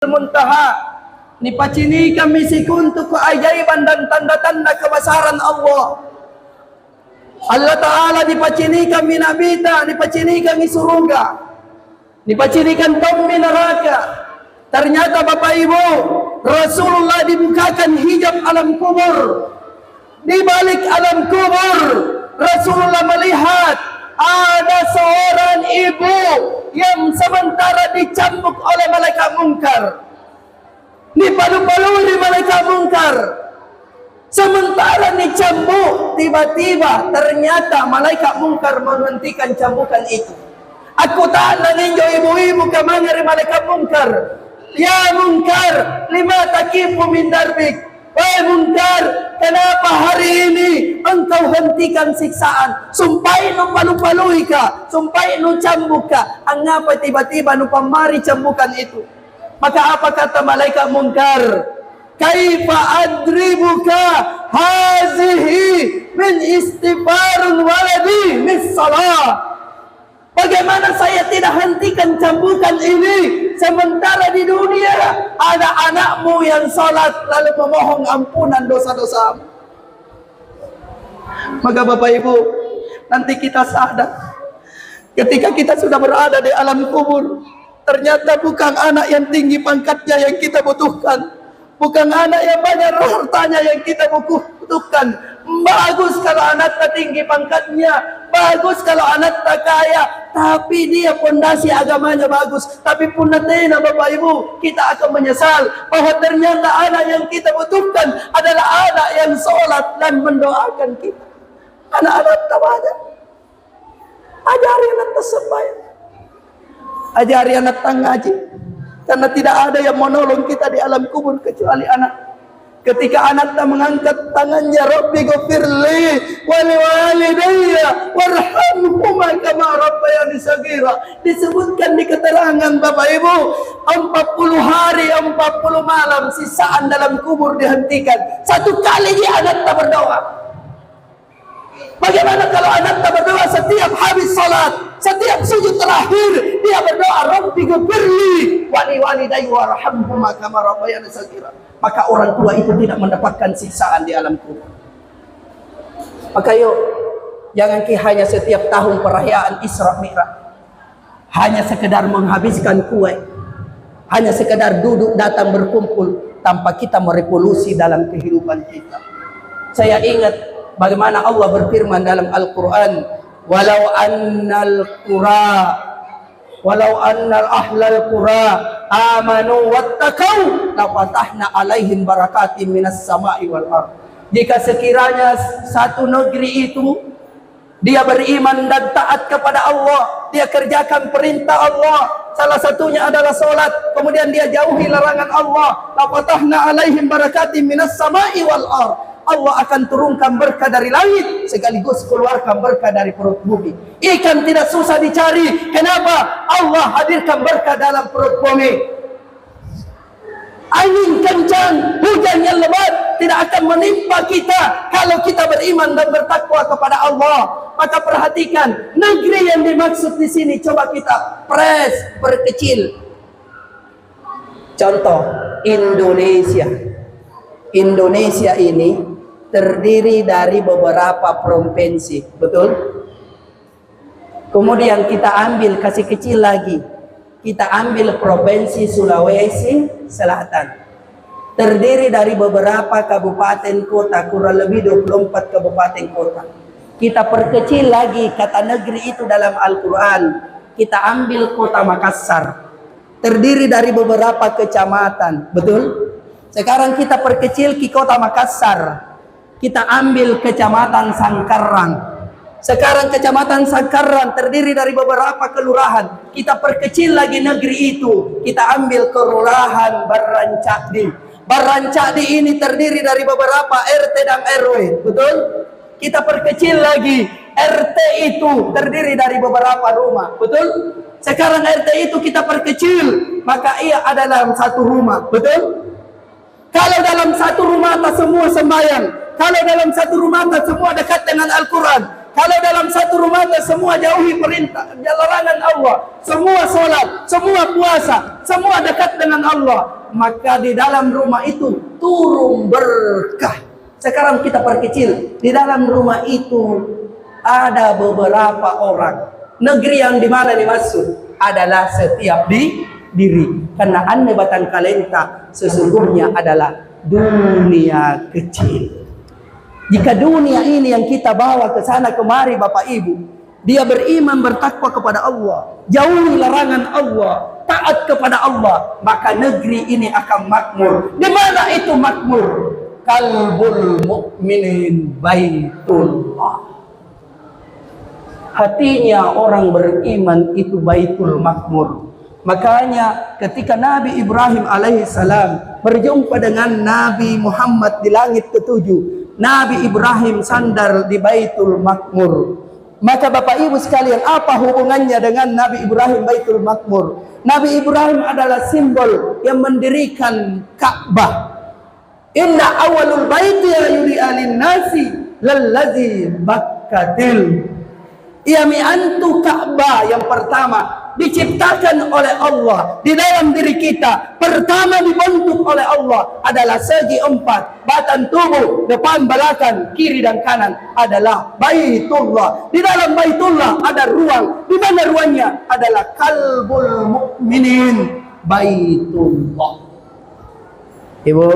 Muntaha ni pacini kami sikuntu keajaiban dan tanda-tanda kebesaran Allah. Allah Ta'ala dipacini kami nabita, dipacini kami surga, dipacinikan kami neraka. Ternyata Bapak Ibu, Rasulullah dibukakan hijab alam kubur. Di balik alam kubur, Rasulullah melihat ada seorang ibu yang sementara dicambuk oleh malaikat mungkar, dipalu-palui malaikat mungkar. Sementara dicambuk, tiba-tiba ternyata malaikat mungkar menghentikan cambukan itu. Aku tak ninjo ibu-ibu kemangari malaikat mungkar. Ya mungkar, lima takifu min darbik. Wahai mungkar, kenapa hari ini engkau hentikan siksaan? Sumpai nu palu-palui ka, sumpai nu cambuk ka. Angapa tiba-tiba nu pamari cambukan itu? Maka apa kata malaikat mungkar? Kaifa adribuka hazihi min istighfarul waladi mis salah. Bagaimana saya tidak hentikan cambukan ini sementara di dunia ada anakmu yang salat lalu memohon ampunan dosa-dosa. Maka Bapak Ibu, nanti kita sadar ketika kita sudah berada di alam kubur, ternyata bukan anak yang tinggi pangkatnya yang kita butuhkan, bukan anak yang banyak hartanya yang kita butuhkan. Bagus kalau anak tak tinggi pangkatnya, bagus kalau anak tak kaya, tapi dia pondasi agamanya bagus. Tapi pun nanti Bapak Ibu, kita akan menyesal bahwa ternyata anak yang kita butuhkan adalah anak yang sholat dan mendoakan kita. Anak-anak tak banyak. Ajari anak tersembahyang, ajari anak ngaji, karena tidak ada yang menolong kita di alam kubur kecuali anak. Ketika anak tak mengangkat tangannya, Rabbi ghafirli wa liwalidayya warhamhuma kama rabbayani shaghira, disebutkan di keterangan Bapak Ibu, 40 hari 40 malam sisaan dalam kubur dihentikan. Satu kali dia anak tak berdoa. Bagaimana kalau anak tak berdoa setiap habis salat, setiap sujud terakhir dia berdoa, Rabbi ghafirli wa liwalidayya warhamhuma kama rabbayani shaghira. Maka orang tua itu tidak mendapatkan siksaan di alam kubur. Maka yuk, jangan hanya setiap tahun perayaan Isra Mi'raj hanya sekedar menghabiskan kue, hanya sekedar duduk datang berkumpul tanpa kita merevolusi dalam kehidupan kita. Saya ingat bagaimana Allah berfirman dalam Al-Quran, walau annal ahlal qura amanu wattaqau lafatahna alaihim barakatim minas sama'i wal ardh. Jika sekiranya satu negeri itu dia beriman dan taat kepada Allah, dia kerjakan perintah Allah, salah satunya adalah salat, kemudian dia jauhi larangan Allah, lafatahna alaihim barakatim minas sama'i wal ardh. Allah akan turunkan berkah dari langit sekaligus keluarkan berkah dari perut bumi. Ikan tidak susah dicari. Kenapa? Allah hadirkan berkah dalam perut bumi. Angin kencang, hujan yang lebat tidak akan menimpa kita kalau kita beriman dan bertakwa kepada Allah. Maka perhatikan, negeri yang dimaksud di sini coba kita perkecil. Contoh, Indonesia. Indonesia ini terdiri dari beberapa provinsi, betul? Kemudian kita ambil, kasih kecil lagi, kita ambil provinsi Sulawesi Selatan, terdiri dari beberapa kabupaten kota, kurang lebih 24 kabupaten kota. Kita perkecil lagi kata negeri itu dalam Al-Quran, kita ambil kota Makassar, terdiri dari beberapa kecamatan, betul? Sekarang kita perkecil ke kota Makassar, kita ambil kecamatan Sangkarang. Sekarang kecamatan Sangkarang terdiri dari beberapa kelurahan. Kita perkecil lagi negeri itu, kita ambil kelurahan Barancadi. Barancadi ini terdiri dari beberapa RT dan RW, betul? Kita perkecil lagi, RT itu terdiri dari beberapa rumah, betul? Sekarang RT itu kita perkecil, maka ia ada dalam satu rumah, betul? Kalau dalam satu rumah tak semua sembahyang, kalau dalam satu rumah tak semua dekat dengan Al-Quran, Kalau dalam satu rumah semua jauhi perintah, larangan Allah, semua sholat, semua puasa, semua dekat dengan Allah, maka di dalam rumah itu turun berkah. Sekarang kita perkecil, di dalam rumah itu ada beberapa orang. Negeri yang dimana dimaksud adalah setiap diri. Karena anne batan kalenta sesungguhnya adalah dunia kecil. Jika dunia ini yang kita bawa ke sana kemari Bapak Ibu, dia beriman bertakwa kepada Allah, jauhi larangan Allah, taat kepada Allah, maka negeri ini akan makmur. Di mana itu makmur? Qalbul mu'minin baitullah. Hatinya orang beriman itu baitul makmur. Makanya ketika Nabi Ibrahim alaihissalam berjumpa dengan Nabi Muhammad di langit ketujuh, Nabi Ibrahim sandar di Baitul Makmur. Maka Bapak Ibu sekalian, apa hubungannya dengan Nabi Ibrahim Baitul Makmur? Nabi Ibrahim adalah simbol yang mendirikan Ka'bah. Inna awalul baiti yudi alin nasi lallazi bakkatil. Yami antu Ka'bah yang pertama diciptakan oleh Allah di dalam diri kita. Pertama dibentuk oleh Allah adalah segi empat, batang tubuh, depan, belakang, kiri dan kanan adalah Baitullah. Di dalam Baitullah ada ruang. Di mana ruangnya? Adalah qalbul mu'minin Baitullah. Ibu,